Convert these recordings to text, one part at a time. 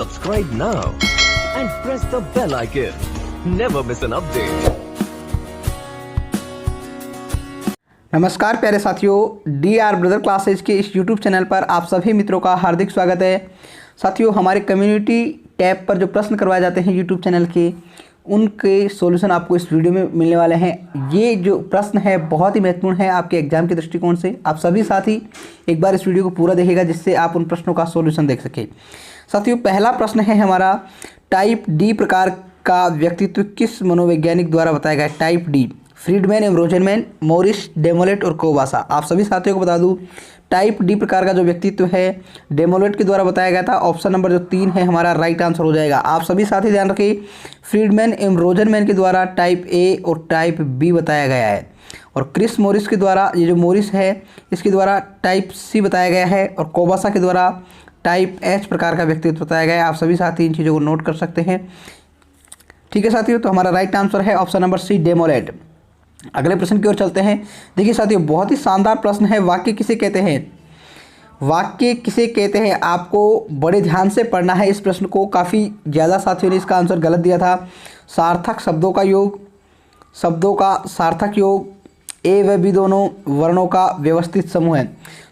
Subscribe now and press the bell icon. Never miss an update. नमस्कार प्यारे साथियों, DR brother classes के इस YouTube चैनल पर आप सभी मित्रों का हार्दिक स्वागत है। साथियों, हमारे कम्युनिटी टैब पर जो प्रश्न करवाए जाते हैं YouTube चैनल के, उनके सॉल्यूशन आपको इस वीडियो में मिलने वाले हैं। ये जो प्रश्न है बहुत ही महत्वपूर्ण है आपके एग्जाम के दृष्टिकोण से। आप सभी साथी एक बार इस वीडियो को पूरा देखिएगा जिससे आप उन प्रश्नों का सॉल्यूशन देख सकें। साथियों, पहला प्रश्न है हमारा, टाइप डी प्रकार का व्यक्तित्व किस मनोवैज्ञानिक द्वारा बताया गया है? टाइप डी, फ्रीडमैन एवं रोजरमैन, मॉरिस, डेमोलेट और कोबासा। आप सभी साथियों को बता दूं, टाइप डी प्रकार का जो व्यक्तित्व है डेमोलेट के द्वारा बताया गया था। ऑप्शन नंबर जो 3 है हमारा राइट आंसर हो जाएगा। आप सभी साथी ध्यान रखिए, फ्रीडमैन एवं रोजरमैन के द्वारा टाइप ए और टाइप बी बताया गया है, और क्रिस मॉरिस के द्वारा, ये जो मॉरिस है इसके द्वारा टाइप सी बताया गया है, और कोबासा के द्वारा टाइप एच प्रकार का व्यक्तित्व बताया गया है। आप सभी साथी इन चीज़ों को नोट कर सकते हैं। ठीक है साथियों, तो हमारा राइट आंसर है ऑप्शन नंबर सी, डेमोलेट। अगले प्रश्न की ओर चलते हैं। देखिए साथियों, बहुत ही शानदार प्रश्न है। वाक्य किसे कहते हैं? वाक्य किसे कहते हैं, आपको बड़े ध्यान से पढ़ना है इस प्रश्न को। काफ़ी ज़्यादा साथियों ने इसका आंसर गलत दिया था। सार्थक शब्दों का योग, शब्दों का सार्थक योग, ए व बी दोनों वर्णों का व्यवस्थित समूह है।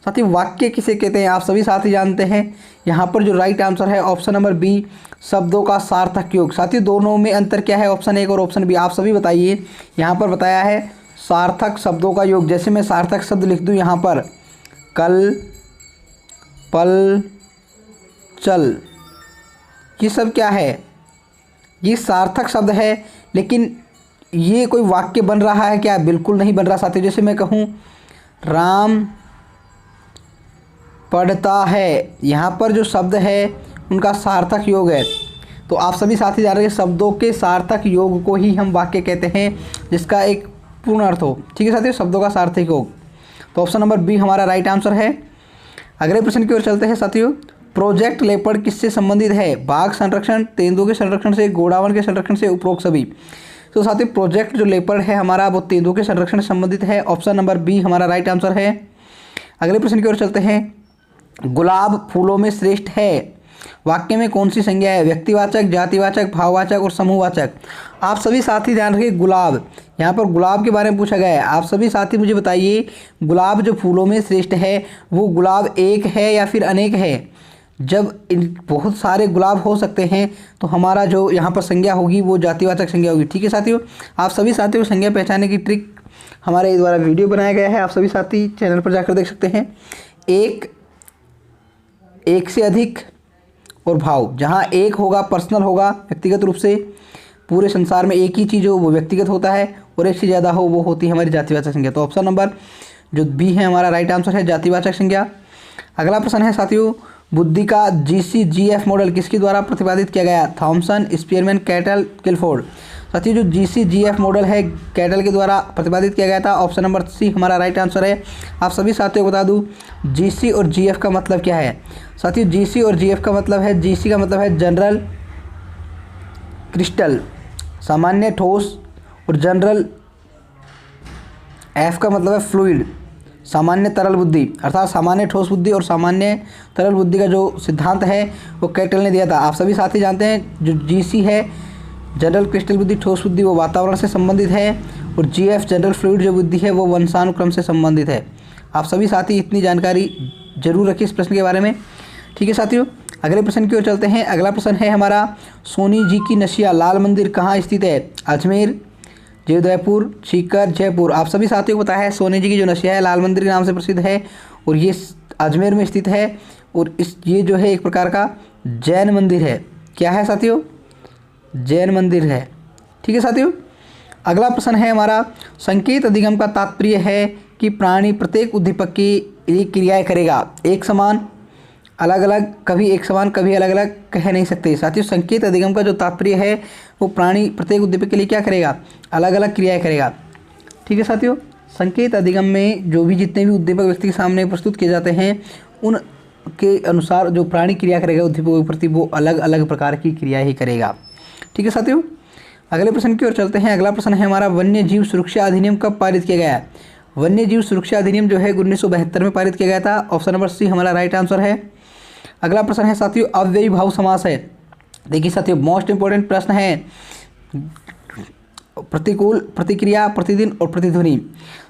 साथियों, वाक्य किसे कहते हैं आप सभी साथी जानते हैं। यहाँ पर जो राइट आंसर है ऑप्शन नंबर बी, शब्दों का सार्थक योग। साथियों, दोनों में अंतर क्या है, ऑप्शन 1 और ऑप्शन बी? आप सभी बताइए। यहाँ पर बताया है सार्थक शब्दों का योग। जैसे मैं सार्थक शब्द लिख दूँ यहाँ पर, कल, पल, चल, ये सब क्या है? ये सार्थक शब्द है, लेकिन ये कोई वाक्य बन रहा है क्या? बिल्कुल नहीं बन रहा साथियों। जैसे मैं कहूँ राम पढ़ता है, यहाँ पर जो शब्द है उनका सार्थक योग है। तो आप सभी साथी जान रहे हैं, शब्दों के सार्थक योग को ही हम वाक्य कहते हैं जिसका एक पूर्ण अर्थ हो। ठीक है साथियों, शब्दों का सार्थक योग। तो ऑप्शन नंबर बी हमारा राइट आंसर है। अगले प्रश्न की ओर चलते हैं साथियों। प्रोजेक्ट लेपर्ड किससे संबंधित है? बाघ संरक्षण, तेंदुओं के संरक्षण से, गोडावण के संरक्षण से, उपरोक्त सभी। तो साथियों, प्रोजेक्ट जो लेपर्ड है हमारा वो तेंदुओं के संरक्षण से संबंधित है। ऑप्शन नंबर बी हमारा राइट आंसर है। अगले प्रश्न की ओर चलते हैं। गुलाब फूलों में श्रेष्ठ है, वाक्य में कौन सी संज्ञा है? व्यक्तिवाचक, जातिवाचक, भाववाचक और समूहवाचक। आप सभी साथी ध्यान रखिए, गुलाब, यहाँ पर गुलाब के बारे में पूछा गया है। आप सभी साथी मुझे बताइए, गुलाब जो फूलों में श्रेष्ठ है वो गुलाब एक है या फिर अनेक है? जब बहुत सारे गुलाब हो सकते हैं तो हमारा जो यहाँ पर संज्ञा होगी वो जातिवाचक संज्ञा होगी। ठीक है साथियों, आप सभी साथियों को संज्ञा पहचानने की ट्रिक हमारे द्वारा वीडियो बनाया गया है, आप सभी साथी चैनल पर जाकर देख सकते हैं। एक से अधिक और भाव, जहाँ एक होगा पर्सनल होगा, व्यक्तिगत रूप से पूरे संसार में एक ही चीज़ हो वो व्यक्तिगत होता है, और एक से ज़्यादा हो वो होती है हमारी जातिवाचक संज्ञा। तो ऑप्शन नंबर जो बी है हमारा राइट आंसर है, जातिवाचक संज्ञा। अगला प्रश्न है साथियों, बुद्धि का GCGF मॉडल किसके द्वारा प्रतिपादित किया गया? Thomson, Spearman, Cattell, Guilford. साथियों, जो GCGF मॉडल है कैटल के द्वारा प्रतिपादित किया गया था। ऑप्शन नंबर सी हमारा राइट आंसर है। आप सभी साथियों को बता दूं, GC और GF का मतलब क्या है? साथियों, GC और GF का मतलब है, GC का मतलब है जनरल क्रिस्टल, सामान्य ठोस, और जनरल F का मतलब है फ्लूइड, सामान्य तरल बुद्धि। अर्थात सामान्य ठोस बुद्धि और सामान्य तरल बुद्धि का जो सिद्धांत है वो कैटल ने दिया था। आप सभी साथी जानते हैं, जो GC है जनरल क्रिस्टल बुद्धि, ठोस बुद्धि, वो वातावरण से संबंधित है, और GF जनरल फ्लूइड जो बुद्धि है वो वंशानुक्रम से संबंधित है। आप सभी साथी इतनी जानकारी जरूर रखिए इस प्रश्न के बारे में। ठीक है साथियों, अगले प्रश्न की ओर चलते हैं। अगला प्रश्न है हमारा, सोनी जी की नशिया लाल मंदिर कहाँ स्थित है? अजमेर, जयपुर, सीकर, जयपुर। आप सभी साथियों को पता है सोनी जी की जो नशिया है लाल मंदिर के नाम से प्रसिद्ध है, और ये अजमेर में स्थित है, और ये जो है एक प्रकार का जैन मंदिर है। क्या है साथियों? जैन मंदिर है। ठीक है साथियों, अगला प्रश्न है हमारा, संकेत अधिगम का तात्पर्य है कि प्राणी प्रत्येक उद्दीपक के लिए क्रियाएं करेगा। एक समान, अलग अलग, कभी एक समान कभी अलग अलग कह नहीं सकते। साथियों, संकेत अधिगम का जो तात्पर्य है वो प्राणी प्रत्येक उद्दीपक के लिए क्या करेगा? अलग अलग क्रियाएं करेगा। ठीक है साथियों, संकेत अधिगम में जो भी जितने भी उद्दीपक व्यक्ति के सामने प्रस्तुत किए जाते हैं उनके अनुसार जो प्राणी क्रिया करेगा उद्दीपकों के प्रति वो अलग अलग प्रकार की क्रिया ही करेगा। ठीक है साथियों, अगले प्रश्न की ओर चलते हैं। अगला प्रश्न है हमारा, वन्य जीव सुरक्षा अधिनियम कब पारित किया गया है? वन्य जीव सुरक्षा अधिनियम जो है 1972 में पारित किया गया था। ऑप्शन नंबर सी हमारा राइट आंसर है। अगला प्रश्न है साथियों, अव्ययी भाव समास है देखिए साथियों, मोस्ट इंपॉर्टेंट प्रश्न है प्रतिकूल, प्रतिक्रिया, प्रतिदिन और प्रतिध्वनि।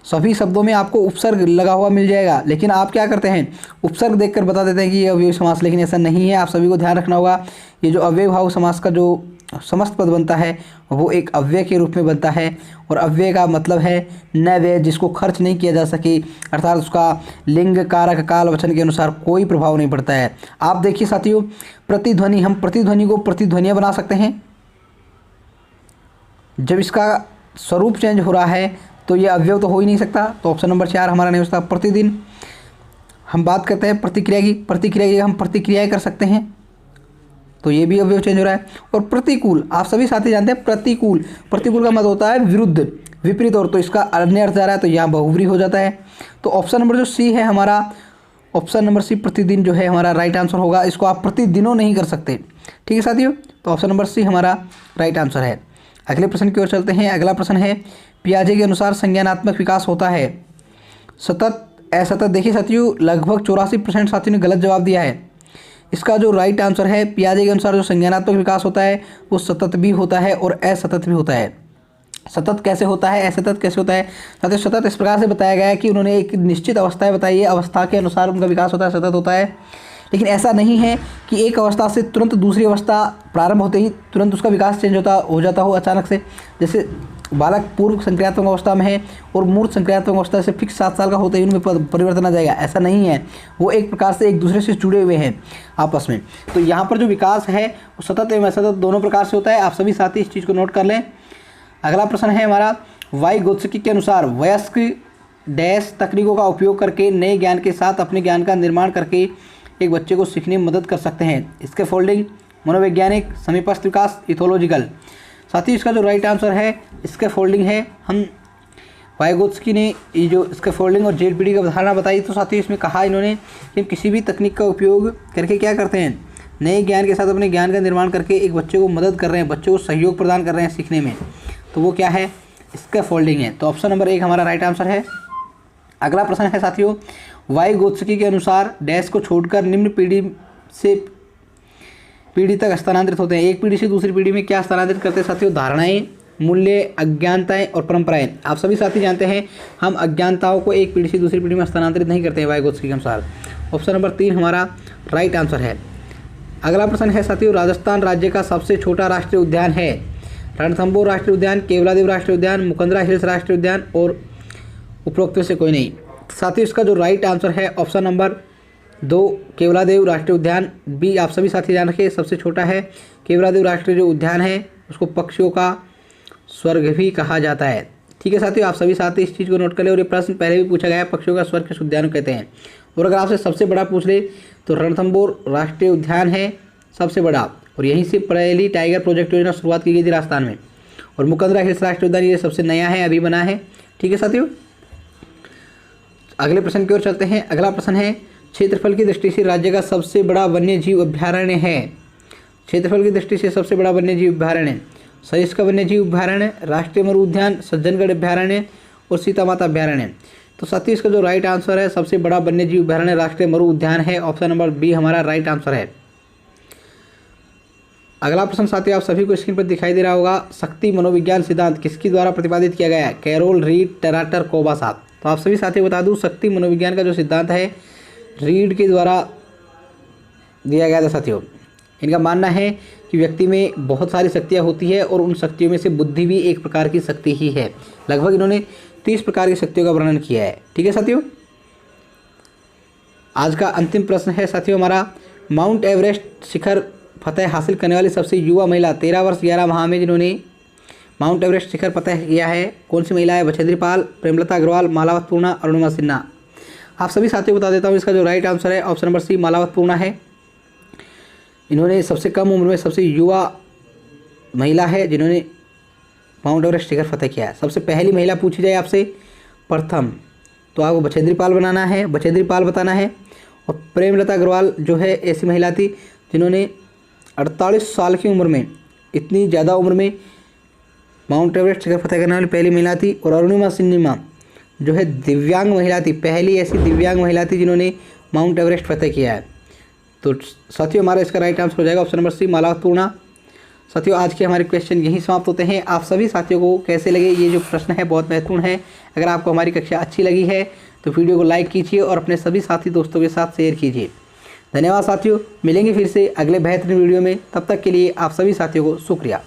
सभी शब्दों में आपको उपसर्ग लगा हुआ मिल जाएगा, लेकिन आप क्या करते हैं, उपसर्ग देखकर बता देते हैं कि ये अव्ययी समास, लेकिन ऐसा नहीं है। आप सभी को ध्यान रखना होगा, ये जो अव्ययी भाव समास का जो समस्त पद बनता है वो एक अव्यय के रूप में बनता है, और अव्यय का मतलब है नव्यय, जिसको खर्च नहीं किया जा सके, अर्थात उसका लिंग, कारक, काल, वचन के अनुसार कोई प्रभाव नहीं पड़ता है। आप देखिए साथियों, प्रतिध्वनि, हम प्रतिध्वनि को प्रतिध्वनियाँ बना सकते हैं। जब इसका स्वरूप चेंज हो रहा है तो ये अवयव तो हो ही नहीं सकता, तो ऑप्शन नंबर 4 हमारा नहीं हो सकता। प्रतिदिन, हम बात करते हैं प्रतिक्रिया की, प्रतिक्रिया की हम प्रतिक्रियाएं कर सकते हैं, तो ये भी अवयव चेंज हो रहा है। और प्रतिकूल, आप सभी साथी जानते हैं प्रतिकूल, प्रतिकूल का मतलब होता है विरुद्ध, विपरीत, और तो इसका अन्य अर्थ जा रहा है तो यहाँ बहुव्रीहि हो जाता है। तो ऑप्शन नंबर जो सी है हमारा, ऑप्शन नंबर सी प्रतिदिन जो है हमारा राइट आंसर होगा। इसको आप प्रतिदिनों नहीं कर सकते, ठीक है साथियों, तो ऑप्शन नंबर सी हमारा राइट आंसर है। अगले प्रश्न की ओर चलते हैं। अगला प्रश्न है, पियाजे के अनुसार संज्ञानात्मक विकास होता है सतत, असतत। देखिए साथियों, लगभग 84% साथियों ने गलत जवाब दिया है। इसका जो राइट आंसर है, पियाजे के अनुसार जो संज्ञानात्मक विकास होता है वो सतत भी होता है और असतत भी होता है। सतत कैसे होता है, असतत कैसे होता है साथियों? सतत इस प्रकार से बताया गया है कि उन्होंने एक निश्चित अवस्थाएं बताई है, अवस्था के अनुसार उनका विकास होता है, सतत होता है। लेकिन ऐसा नहीं है कि एक अवस्था से तुरंत दूसरी अवस्था प्रारंभ होते ही तुरंत उसका विकास चेंज हो जाता हो अचानक से। जैसे बालक पूर्व संक्रियात्मक अवस्था में है और मूर्त संक्रियात्मक अवस्था से फिक्स 7 साल का होते ही उनमें परिवर्तन आ जाएगा, ऐसा नहीं है। वो एक प्रकार से एक दूसरे से जुड़े हुए हैं आपस में। तो यहाँ पर जो विकास है वो सतत एवं असतत दोनों प्रकार से होता है। आप सभी साथी इस चीज़ को नोट कर लें। अगला प्रश्न है हमारा, वाइगोत्स्की के अनुसार वयस्क डैश तकनीकों का उपयोग करके नए ज्ञान के साथ अपने ज्ञान का निर्माण करके एक बच्चे को सीखने में मदद कर सकते हैं। इसके फोल्डिंग, मनोवैज्ञानिक, समीपस्थ विकास, इथोलॉजिकल। साथ ही इसका जो राइट आंसर है इसके फोल्डिंग है। हम वाइगोत्स्की ने ये जो इसके फोल्डिंग और जेडपीडी की अवधारणा बताई, तो साथ ही इसमें कहा इन्होंने कि हम किसी भी तकनीक का उपयोग करके क्या करते हैं, नए ज्ञान के साथ अपने ज्ञान का निर्माण करके एक बच्चे को मदद कर रहे हैं, बच्चे को सहयोग प्रदान कर रहे हैं सीखने में। तो वो क्या है, इसका फोल्डिंग है। तो ऑप्शन नंबर 1 हमारा राइट आंसर है। अगला प्रश्न है साथियों, वाइगोत्स्की के अनुसार डैश को छोड़कर निम्न पीढ़ी से पीढ़ी तक स्थानांतरित होते हैं। एक पीढ़ी से दूसरी पीढ़ी में क्या स्थानांतरित करते हैं साथियों? धारणाएं, मूल्य, अज्ञानताएं और परंपराएं। आप सभी साथी जानते हैं हम अज्ञानताओं को एक पीढ़ी से दूसरी पीढ़ी में स्थानांतरित नहीं करते हैं वाइगोत्स्की के अनुसार। ऑप्शन नंबर 3 हमारा राइट आंसर है। अगला प्रश्न है साथियों, राजस्थान राज्य का सबसे छोटा राष्ट्रीय उद्यान है रणथंभौर राष्ट्रीय उद्यान, केवलादेव राष्ट्रीय उद्यान, मुकंदरा हिल्स राष्ट्रीय उद्यान और उपरोक्त में से कोई नहीं। साथियों इसका जो राइट आंसर है ऑप्शन नंबर 2 केवलादेव राष्ट्रीय उद्यान। बी आप सभी साथी जान रखें, सबसे छोटा है केवलादेव राष्ट्रीय जो उद्यान है उसको पक्षियों का स्वर्ग भी कहा जाता है। ठीक है साथियों, आप सभी साथी इस चीज़ को नोट कर ले। और ये प्रश्न पहले भी पूछा गया है, पक्षियों का स्वर्ग किस उद्यान को कहते हैं। और अगर आपसे सबसे बड़ा पूछ ले तो रणथंभौर राष्ट्रीय उद्यान है सबसे बड़ा, और यहीं से पहली टाइगर प्रोजेक्ट योजना शुरुआत की गई थी राजस्थान में। और मुकंदरा हिल्स राष्ट्रीय उद्यान ये सबसे नया है, अभी बना है। ठीक है साथियों, अगले प्रश्न की ओर चलते हैं। अगला प्रश्न है, क्षेत्रफल की दृष्टि से राज्य का सबसे बड़ा वन्य जीव अभ्यारण्य है। क्षेत्रफल की दृष्टि से सबसे बड़ा वन्य जीव अभ्यारण्य, सहिष्णु वन्य जीव अभ्यारण्य, राष्ट्रीय मरु उद्यान, सज्जनगढ़ अभ्यारण्य और सीता माता अभ्यारण्य। तो साथियों इसका जो राइट आंसर है सबसे बड़ा वन्य जीव अभ्यारण्य राष्ट्रीय मरु उद्यान है। ऑप्शन नंबर बी हमारा राइट आंसर है। अगला प्रश्न साथियों आप सभी को स्क्रीन पर दिखाई दे रहा होगा, शक्ति मनोविज्ञान सिद्धांत किसके द्वारा प्रतिपादित किया गया है? कैरोल रीड टराटर कोबा साहब। तो आप सभी साथियों बता दूं, शक्ति मनोविज्ञान का जो सिद्धांत है रीड के द्वारा दिया गया था। साथियों इनका मानना है कि व्यक्ति में बहुत सारी शक्तियाँ होती है और उन शक्तियों में से बुद्धि भी एक प्रकार की शक्ति ही है। लगभग इन्होंने 30 प्रकार की शक्तियों का वर्णन किया है। ठीक है साथियों, आज का अंतिम प्रश्न है साथियों हमारा, माउंट एवरेस्ट शिखर फतेह हासिल करने वाली सबसे युवा महिला 13 वर्ष 11 माह में जिन्होंने माउंट एवरेस्ट शिखर फतेह किया है, कौन सी महिला है? बछेंद्री पाल, प्रेमलता अग्रवाल, मालावत पूर्णा, अरुणिमा सिन्हा। आप सभी साथियों को बता देता हूँ इसका जो राइट आंसर है ऑप्शन नंबर सी मालावत पूर्णा है। इन्होंने सबसे कम उम्र में सबसे युवा महिला है जिन्होंने माउंट एवरेस्ट शिखर फतेह किया है। सबसे पहली महिला पूछी जाए आपसे प्रथम तो आपको बछेंद्री पाल बनाना है, बछेंद्री पाल बताना है। और प्रेमलता अग्रवाल जो है ऐसी महिला थी जिन्होंने 48 साल की उम्र में, इतनी ज़्यादा उम्र में माउंट एवरेस्ट शिखर फतेह करने वाली पहली महिला थी। और अरुणिमा सिन्हा जो है दिव्यांग महिला थी, पहली ऐसी दिव्यांग महिला थी जिन्होंने माउंट एवरेस्ट फतेह किया है। तो साथियों हमारा इसका राइट आंसर हो जाएगा ऑप्शन नंबर सी मालावत पूर्णा। साथियों आज के हमारे क्वेश्चन यही समाप्त होते हैं। आप सभी साथियों को कैसे लगे ये जो प्रश्न है बहुत महत्वपूर्ण है। अगर आपको हमारी कक्षा अच्छी लगी है तो वीडियो को लाइक कीजिए और अपने सभी साथी दोस्तों के साथ शेयर कीजिए। धन्यवाद साथियों, मिलेंगे फिर से अगले बेहतरीन वीडियो में। तब तक के लिए आप सभी साथियों को शुक्रिया।